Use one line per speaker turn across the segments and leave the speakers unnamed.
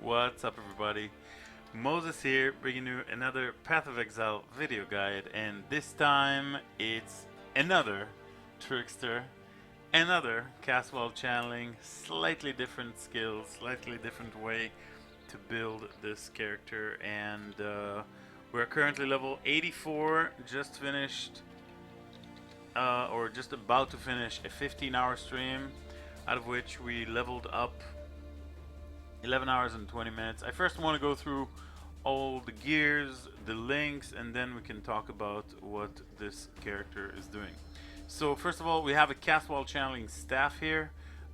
What's up, everybody? Moses here, bringing you another Path of Exile video guide, and this time it's another Trickster, another cast while channeling, slightly different skills, slightly different way to build this character, and we're currently level 84, just finished, or just about to finish a 15-hour stream, out of which we leveled up 11 hours and 20 minutes. I first want to go through all the gears, the links, and then we can talk about what this character is doing. So first of all, we have a cast while channeling staff here,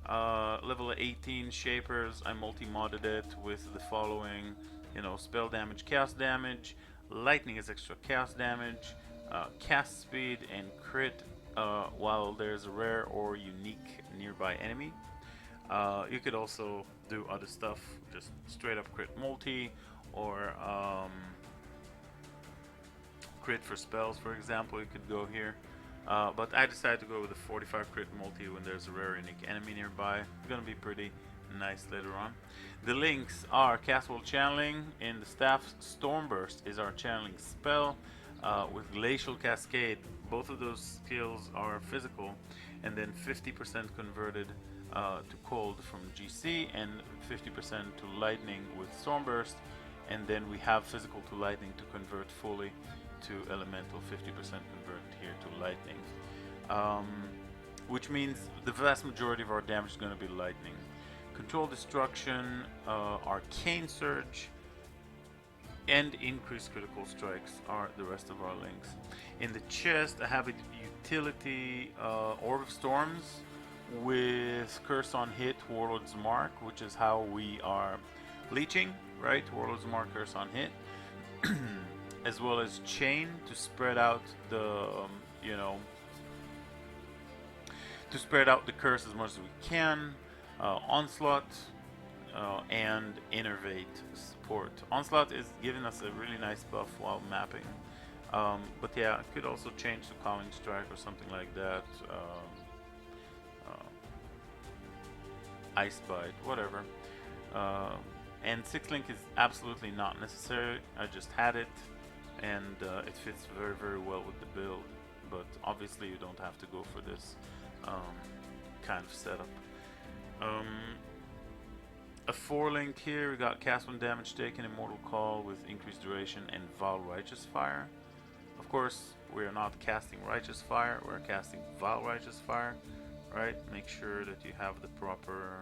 level 18 shapers. I multi-modded it with the following, spell damage, cast damage, lightning is extra cast damage, cast speed, and crit while there's a rare or unique nearby enemy. You could also do other stuff, just straight up crit multi, or crit for spells, for example. You could go here, but I decided to go with a 45 crit multi when there's a rare unique enemy nearby. It's gonna be pretty nice later on. The links are cast while channeling in the staff. Storm Burst is our channeling spell with Glacial Cascade. Both of those skills are physical, and then 50% converted to cold from GC and 50% to lightning with Stormburst, and then we have physical to lightning to convert fully to elemental, 50% convert here to lightning, which means the vast majority of our damage is going to be lightning. Control destruction, arcane surge, and increased critical strikes are the rest of our links. In the chest I have a utility Orb of Storms with Curse on Hit, Warlord's Mark, which is how we are leeching, right? Warlord's Mark, Curse on Hit, as well as Chain to spread out the, to spread out the curse as much as we can. Onslaught and Innervate support. Onslaught is giving us a really nice buff while mapping, but yeah, it could also change to Calling Strike or something like that. Ice Bite, whatever. And 6 link is absolutely not necessary. I just had it, and it fits very, very well with the build. But obviously, you don't have to go for this kind of setup. A 4 link here. We got cast when damage taken, Immortal Call with increased duration, and Val Righteous Fire. Of course, we are not casting Righteous Fire. We're casting Val Righteous Fire. Right, make sure that you have the proper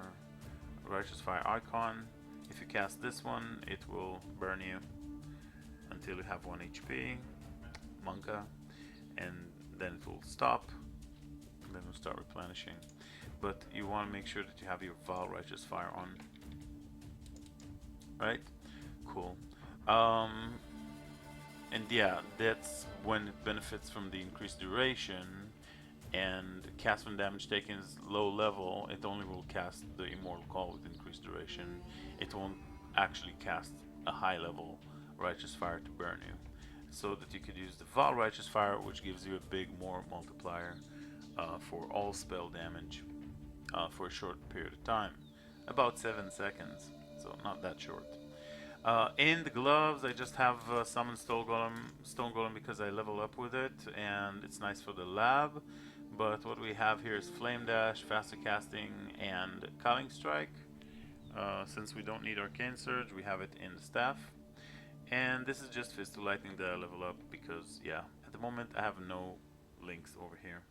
Righteous Fire icon. If you cast this one, it will burn you until you have 1 HP, Monka, and then it will stop, and then it will start replenishing. But you want to make sure that you have your Val Righteous Fire on. Right? Cool. And yeah, that's when it benefits from the increased duration. And cast when damage taken is low level, it only will cast the Immortal Call with increased duration. It won't actually cast a high level Righteous Fire to burn you. So that you could use the Val Righteous Fire, which gives you a big more multiplier for all spell damage for a short period of time. About 7 seconds, so not that short. In the gloves, I just have Summon Stone Golem because I level up with it, and it's nice for the lab. But what we have here is Flame Dash, Faster Casting, and Calling Strike. Since we don't need Arcane Surge, we have it in the staff. And this is just Fist to Lightning that I level up because, yeah, at the moment I have no links over here.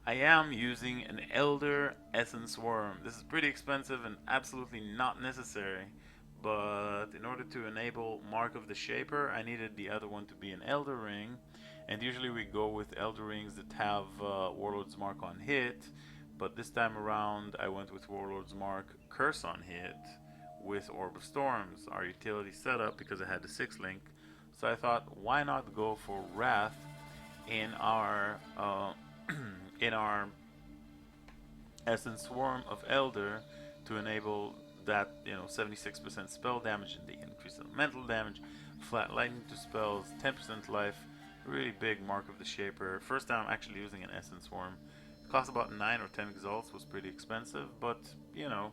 I am using an Elder Essence Worm. This is pretty expensive and absolutely not necessary. But in order to enable Mark of the Shaper, I needed the other one to be an Elder Ring. And usually we go with Elder Rings that have Warlord's Mark on hit, but this time around I went with Warlord's Mark Curse on hit with Orb of Storms, our utility setup, because I had the 6 link. So I thought, why not go for Wrath in our in our Essence Swarm of Elder to enable that 76% spell damage and the increased elemental damage, flat lightning to spells, 10% life. Really big Mark of the Shaper. First time I'm actually using an Essence Worm. It cost about 9 or 10 exalts, was pretty expensive, but you know.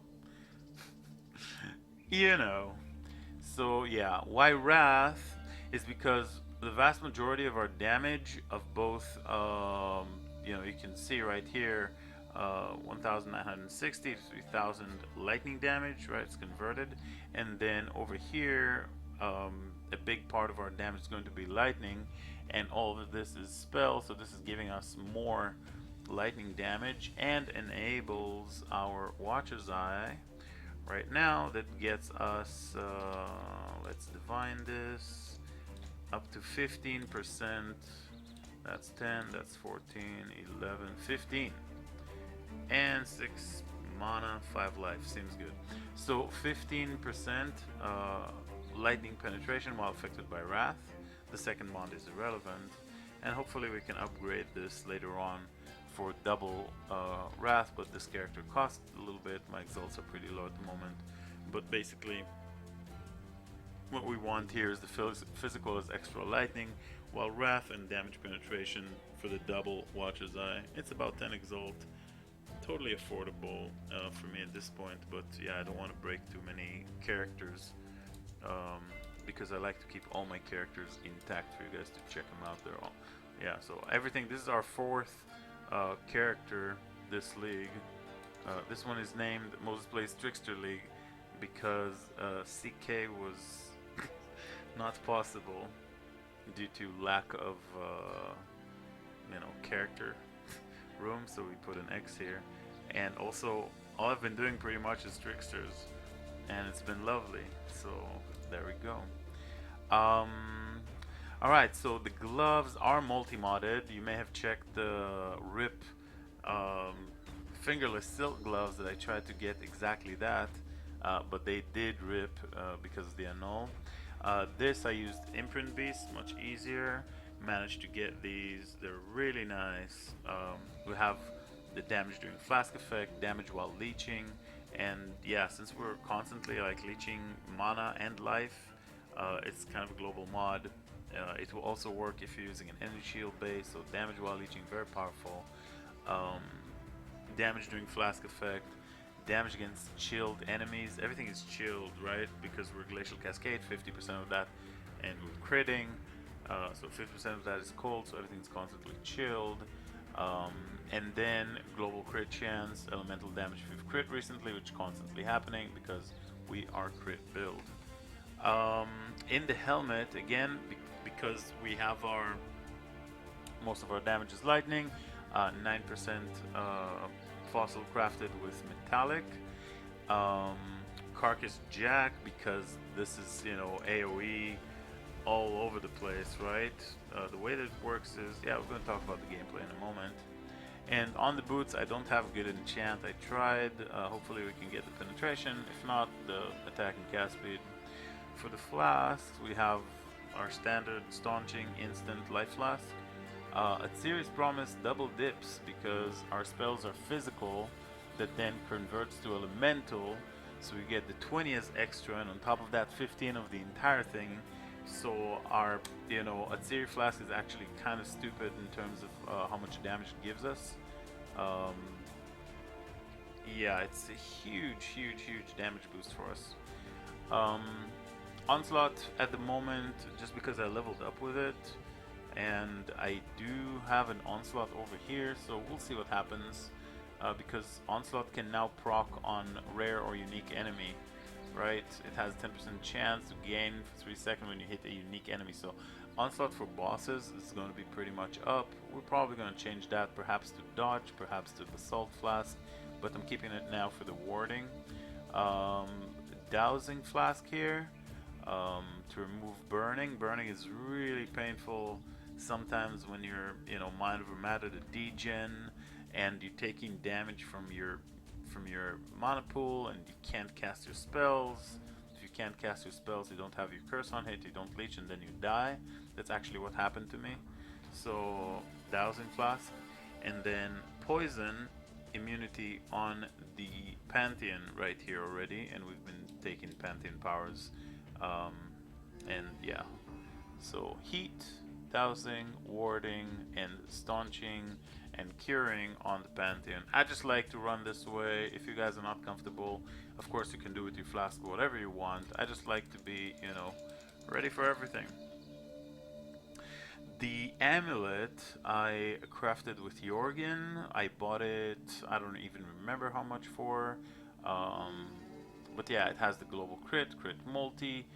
So yeah, why Wrath is because the vast majority of our damage of both, you can see right here, 1,960 to 3,000 lightning damage, right? It's converted, and then over here, a big part of our damage is going to be lightning, and all of this is spell. So this is giving us more lightning damage and enables our Watcher's Eye right now. That gets us, let's divine this, up to 15%. That's 10, that's 14, 11, 15. And 6 mana, 5 life. Seems good. So 15% lightning penetration while affected by Wrath. The second bond is irrelevant. And hopefully we can upgrade this later on for double Wrath, but this character costs a little bit. My exalts are pretty low at the moment. But basically, what we want here is the physical is extra lightning, while Wrath and damage penetration for the double Watcher's Eye. It's about 10 exalt. Totally affordable for me at this point, but yeah, I don't want to break too many characters because I like to keep all my characters intact for you guys to check them out. They're all, yeah, so everything. This is our fourth character this league. This one is named Moses Plays Trickster League because CK was not possible due to lack of character room, so we put an X here. And also, all I've been doing pretty much is Tricksters, and it's been lovely. So there we go. Alright, so the gloves are multi-modded. You may have checked the RIP fingerless silk gloves that I tried to get exactly that, but they did rip because of the annul. This I used Imprint Beast, much easier. Managed to get these. They're really nice. We have the damage during Flask effect, damage while leeching, and yeah, since we're constantly like leeching mana and life, it's kind of a global mod. It will also work if you're using an energy shield base, so damage while leeching, very powerful. Damage during Flask effect, damage against chilled enemies. Everything is chilled, right? Because we're Glacial Cascade, 50% of that, and we're critting. So 50% of that is cold, so everything's constantly chilled. And then global crit chance, elemental damage if you've crit recently, which is constantly happening because we are crit build. In the helmet, again, because we have most of our damage is lightning, 9% fossil crafted with metallic. Carcass Jack, because this is, AoE all over the place, right? The way that it works is, yeah, we're going to talk about the gameplay in a moment. And on the boots, I don't have good enchant. I tried. Hopefully we can get the penetration. If not, the attack and cast speed. For the flasks, we have our standard staunching instant life flask. At Series Promise, double dips because our spells are physical that then converts to elemental. So we get the 20 as extra, and on top of that, 15 of the entire thing. So our, Atziri Flask is actually kind of stupid in terms of how much damage it gives us. Yeah, it's a huge damage boost for us. Onslaught at the moment, just because I leveled up with it, and I do have an Onslaught over here, so we'll see what happens. Because Onslaught can now proc on rare or unique enemy. Right, it has 10% chance to gain for 3 seconds when you hit a unique enemy. So Onslaught for bosses is going to be pretty much up. We're probably going to change that perhaps to dodge, perhaps to the Salt Flask, but I'm keeping it now for the warding. Dowsing Flask here to remove burning. Burning is really painful sometimes when you're, Mind Over Matter, the degen, and you're taking damage from your mana pool and you can't cast your spells. If you can't cast your spells, you don't have your curse on hit, you don't leech, and then you die. That's actually what happened to me. So Dowsing Flask, and then poison immunity on the Pantheon right here already, and we've been taking Pantheon powers, and yeah, so heat, dowsing, warding, and staunching, and curing on the Pantheon. I just like to run this way. If you guys are not comfortable, of course you can do with your flask whatever you want. I just like to be, you know, ready for everything. The amulet I crafted with Jorgen. I bought it, I don't even remember how much for. But yeah, it has the global crit multi,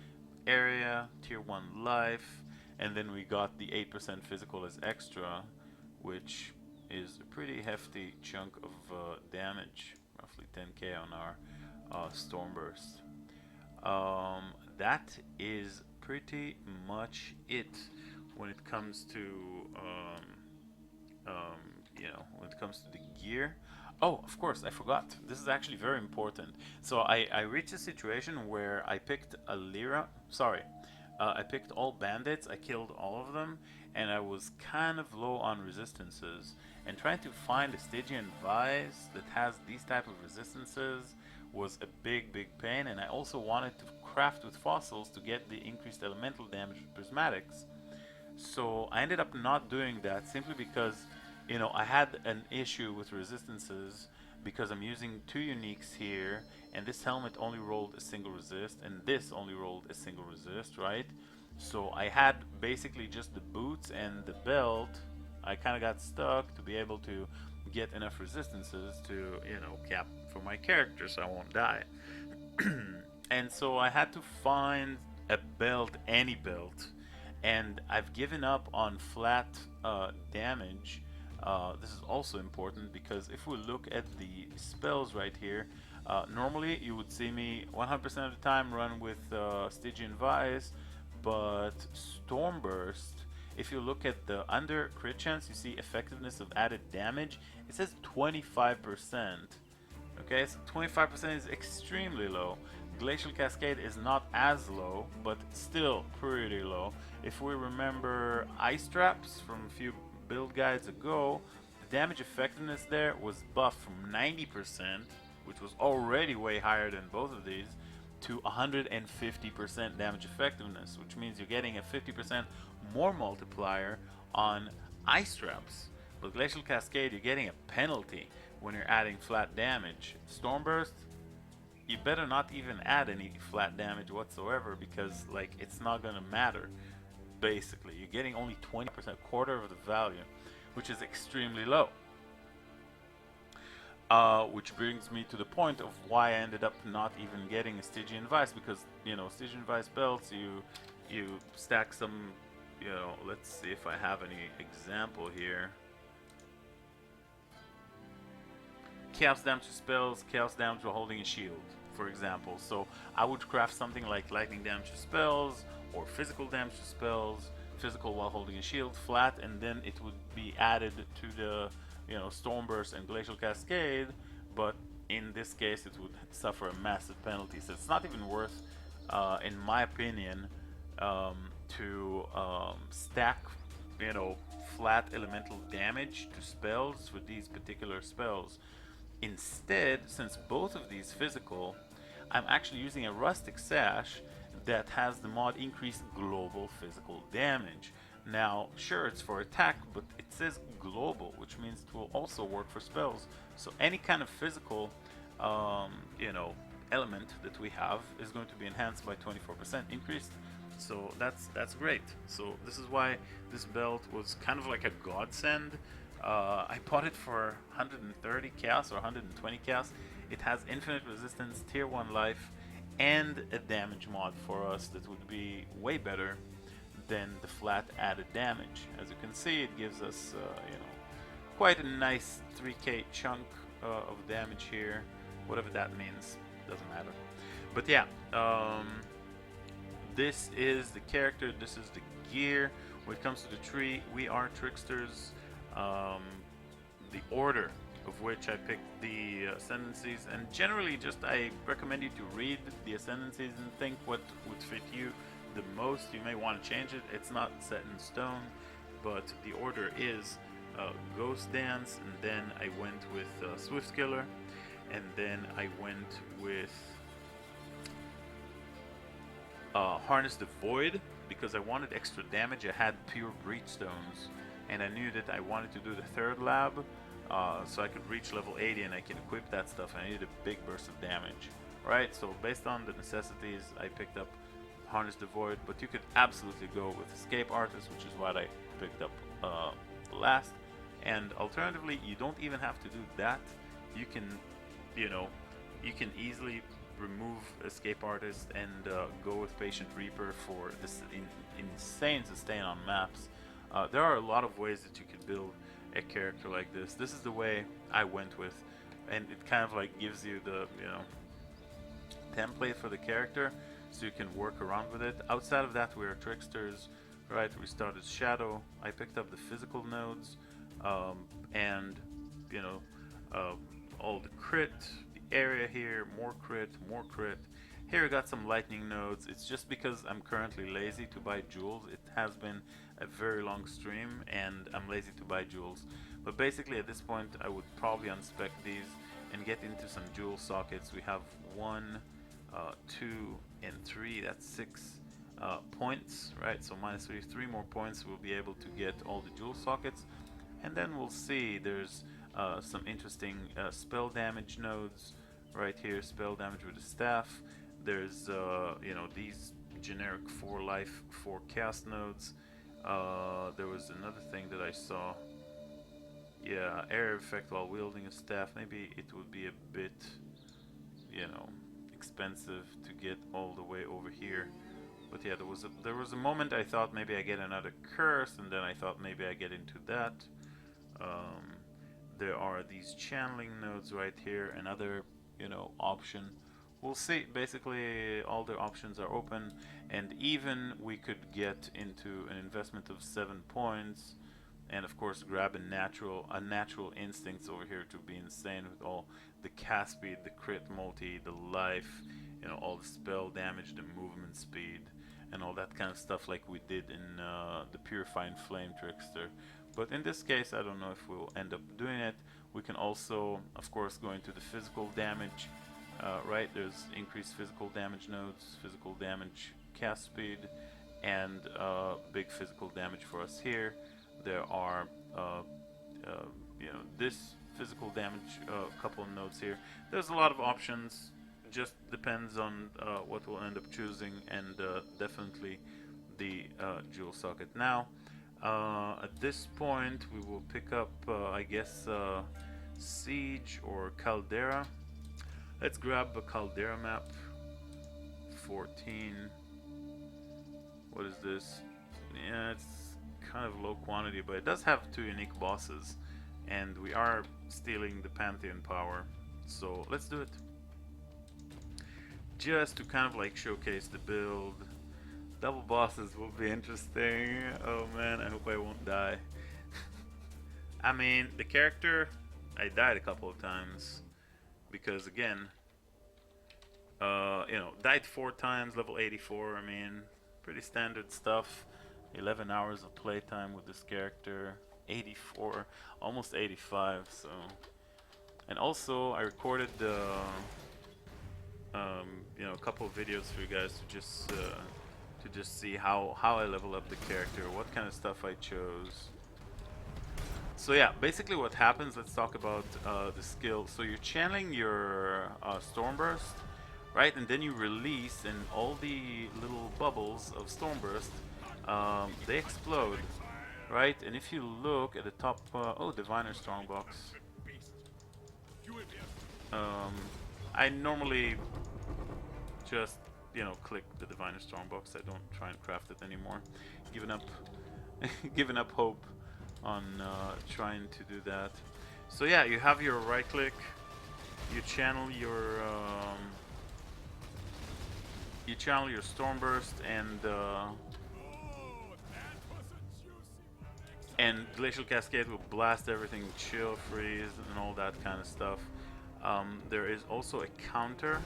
area, tier 1 life, and then we got the 8% physical as extra, which is a pretty hefty chunk of damage, roughly 10k on our Stormburst. That is pretty much it when it comes to you know, when it comes to the gear. Oh, of course, I forgot. This is actually very important. So I reached a situation where I picked a Lyra. Sorry, I picked all bandits. I killed all of them, and I was kind of low on resistances. And trying to find a Stygian Vise that has these type of resistances was a big pain. And I also wanted to craft with fossils to get the increased elemental damage with prismatics. So I ended up not doing that simply because, you know, I had an issue with resistances because I'm using 2 uniques here, and this helmet only rolled a single resist, and this only rolled a single resist, right? So I had basically just the boots and the belt. I kind of got stuck to be able to get enough resistances to, you know, cap for my character so I won't die. And so I had to find a belt, any belt, and I've given up on flat damage. This is also important because if we look at the spells right here, normally you would see me 100% of the time run with Stygian Vise, but Stormburst, if you look at the under crit chance, you see effectiveness of added damage. It says 25%. Okay, so 25% is extremely low. Glacial Cascade is not as low, but still pretty low. If we remember Ice Traps from a few build guides ago, the damage effectiveness there was buffed from 90%, which was already way higher than both of these, to 150% damage effectiveness, which means you're getting a 50% more multiplier on Ice Traps. With Glacial Cascade, you're getting a penalty when you're adding flat damage. Stormburst, you better not even add any flat damage whatsoever, because like it's not gonna matter. Basically, you're getting only 20%, quarter of the value, which is extremely low. Which brings me to the point of why I ended up not even getting a Stygian Vise, because, you know, Stygian Vise belts, you stack some, you know, let's see if I have any example here. Chaos damage to spells, chaos damage while holding a shield, for example. So I would craft something like lightning damage to spells, or physical damage to spells, physical while holding a shield, flat, and then it would be added to the, you know, Stormburst and Glacial Cascade, but in this case it would suffer a massive penalty. So it's not even worth, in my opinion, to stack, you know, flat elemental damage to spells for these particular spells. Instead, since both of these physical, I'm actually using a Rustic Sash that has the mod increased global physical damage. Now, sure, it's for attack, but it says global, which means it will also work for spells. So any kind of physical, you know, element that we have is going to be enhanced by 24% increased. So that's great. So this is why this belt was kind of like a godsend. I bought it for 130 chaos or 120 chaos. It has infinite resistance, tier 1 life, and a damage mod for us that would be way better than the flat added damage. As you can see, it gives us, you know, quite a nice 3k chunk of damage here. Whatever that means, doesn't matter. But yeah, this is the character, this is the gear. When it comes to the tree, we are Tricksters. The order of which I picked the ascendancies, and generally just I recommend you to read the ascendancies and think what would fit you the most. You may want to change it, it's not set in stone, but the order is Ghost Dance, and then I went with Swift Killer, and then I went with Harness the Void because I wanted extra damage. I had pure Breachstones, and I knew that I wanted to do the third lab, so I could reach level 80 and I can equip that stuff. I needed a big burst of damage, right? So based on the necessities, I picked up Harness the Void, but you could absolutely go with Escape Artist, which is what I picked up last. And alternatively, you don't even have to do that. You can, you know, you can easily remove Escape Artist and go with Patient Reaper for this insane sustain on maps. There are a lot of ways that you could build a character like this. This is the way I went with, and it kind of like gives you the, you know, template for the character, so you can work around with it. Outside of that, we are Tricksters, right? We started Shadow. I picked up the physical nodes, and you know, all the crit, the area here, more crit, more crit. Here I got some lightning nodes. It's just because I'm currently lazy to buy jewels. It has been a very long stream and I'm lazy to buy jewels. But basically at this point I would probably unspec these and get into some jewel sockets. We have 1, 2, and 3. That's 6 points, right? So -3 more points, we'll be able to get all the jewel sockets. And then we'll see there's some interesting spell damage nodes right here. Spell damage with the staff. There's you know, these generic 4 life, 4 cast nodes. There was another thing that I saw. Yeah, area effect while wielding a staff. Maybe it would be a bit, you know, expensive to get all the way over here. But yeah, there was a moment I thought maybe I get another curse, and then I thought maybe I get into that. There are these channeling nodes right here, another, you know, option. We'll see. Basically all the options are open, and even we could get into an investment of 7 points, and of course grab a natural instincts over here to be insane with all the cast speed, the crit multi, the life, you know, all the spell damage, the movement speed, and all that kind of stuff like we did in the Purifying Flame Trickster. But in this case, I don't know if we'll end up doing it. We can also, of course, go into the physical damage. Right, there's increased physical damage nodes, physical damage cast speed, and big physical damage for us here. There are, you know, this physical damage, couple of nodes here. There's a lot of options. Just depends on what we'll end up choosing, and definitely the jewel socket. Now, at this point, we will pick up, I guess, Siege or Caldera. Let's grab a Caldera map. 14. What is this? Yeah, it's kind of low quantity, but it does have 2 unique bosses, and we are stealing the Pantheon power. So let's do it. Just to kind of like showcase the build. Double bosses will be interesting. Oh man, I hope I won't die. I mean, the character, I died a couple of times. Because again, you know, died 4 times, level 84. I mean, pretty standard stuff. 11 hours of playtime with this character. 84, almost 85. So, and also I recorded you know, a couple of videos for you guys to just see how I level up the character, what kind of stuff I chose. So yeah, basically what happens, let's talk about the skill. So you're channeling your Stormburst, right? And then you release, and all the little bubbles of Stormburst, they explode, right? And if you look at the top, oh, Diviner Strongbox. I normally just, you know, click the Diviner Strongbox. I don't try and craft it anymore. Giving up, giving up hope on trying to do that. So yeah, you have your right click, you channel your Stormburst, and Glacial Cascade will blast everything, chill, freeze, and all that kind of stuff. There is also a counter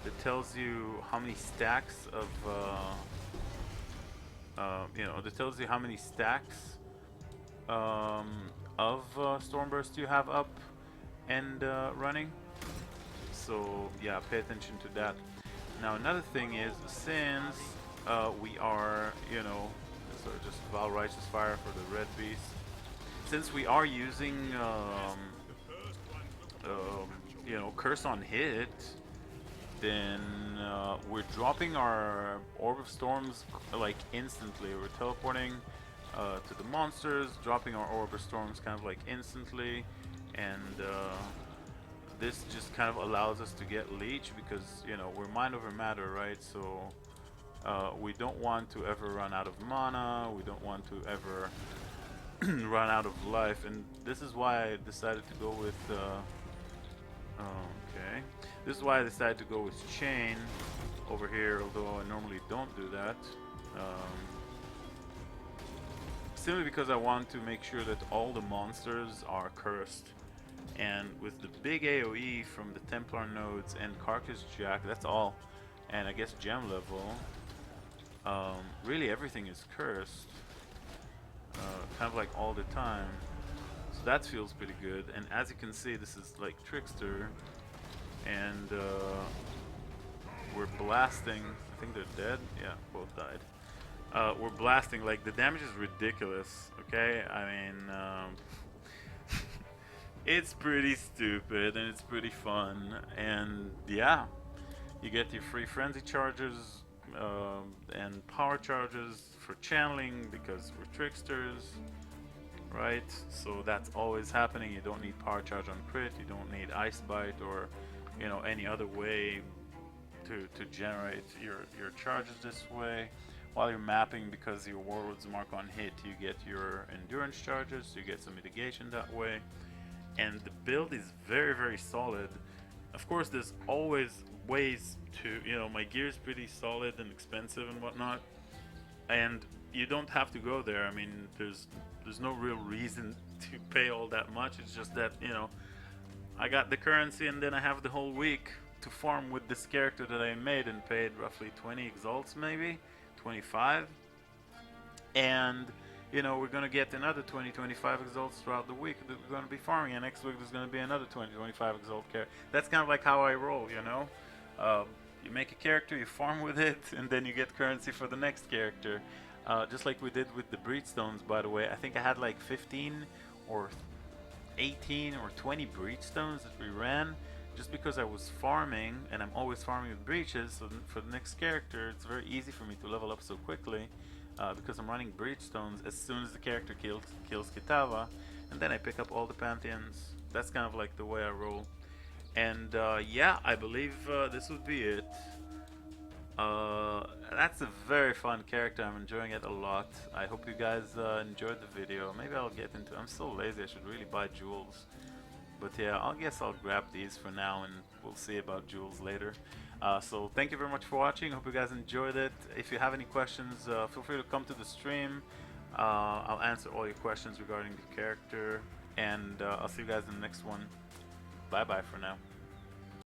that tells you how many stacks of you know, that tells you how many stacks of Stormburst you have up and running. So yeah, pay attention to that. Now another thing is, since we are, you know, so just Val Righteous Fire for the red beast, since we are using you know, curse on hit, then we're dropping our orb of storms like instantly. We're teleporting to the monsters, dropping our orb of storms kind of like instantly, and this just kind of allows us to get leech because, you know, we're mind over matter, right? So we don't want to ever run out of mana, we don't want to ever run out of life, and this is why I decided to go with okay, this is why I decided to go with chain over here, although I normally don't do that, simply because I want to make sure that all the monsters are cursed. And with the big AoE from the Templar nodes and Carcass Jack, that's all. And I guess gem level, really everything is cursed, kind of like all the time. So that feels pretty good. And as you can see, this is like Trickster, and we're blasting. I think they're dead. Yeah, both died. We're blasting, like the damage is ridiculous. Okay, I mean. It's pretty stupid and it's pretty fun, and yeah, you get your free frenzy charges and power charges for channeling because we're tricksters, right? So that's always happening. You don't need power charge on crit, you don't need ice bite or, you know, any other way to generate your charges this way. While you're mapping, because your warlords mark on hit, you get your endurance charges, so you get some mitigation that way. And the build is very, very solid. Of course, there's always ways to, you know, my gear is pretty solid and expensive and whatnot, and you don't have to go there. I mean, there's no real reason to pay all that much. It's just that, you know, I got the currency and then I have the whole week to farm with this character that I made and paid roughly 20 exalts, maybe 25, and you know, we're going to get another 20-25 exalts throughout the week that we're going to be farming, and next week there's going to be another 20-25 exalt character. That's kind of like how I roll, you know? You make a character, you farm with it, and then you get currency for the next character. Just like we did with the Breedstones, by the way. I think I had like 15 or 18 or 20 Breedstones that we ran just because I was farming, and I'm always farming with breaches, so for the next character it's very easy for me to level up so quickly. Because I'm running Breedstones as soon as the character kills Kitava, and then I pick up all the pantheons. That's kind of like the way I roll. And yeah, I believe this would be it. That's a very fun character. I'm enjoying it a lot. I hope you guys enjoyed the video. Maybe I'll get into. I'm so lazy. I should really buy jewels. But yeah, I guess I'll grab these for now, and we'll see about jewels later. So thank you very much for watching. Hope you guys enjoyed it. If you have any questions, feel free to come to the stream. I'll answer all your questions regarding the character, and I'll see you guys in the next one. Bye bye for now.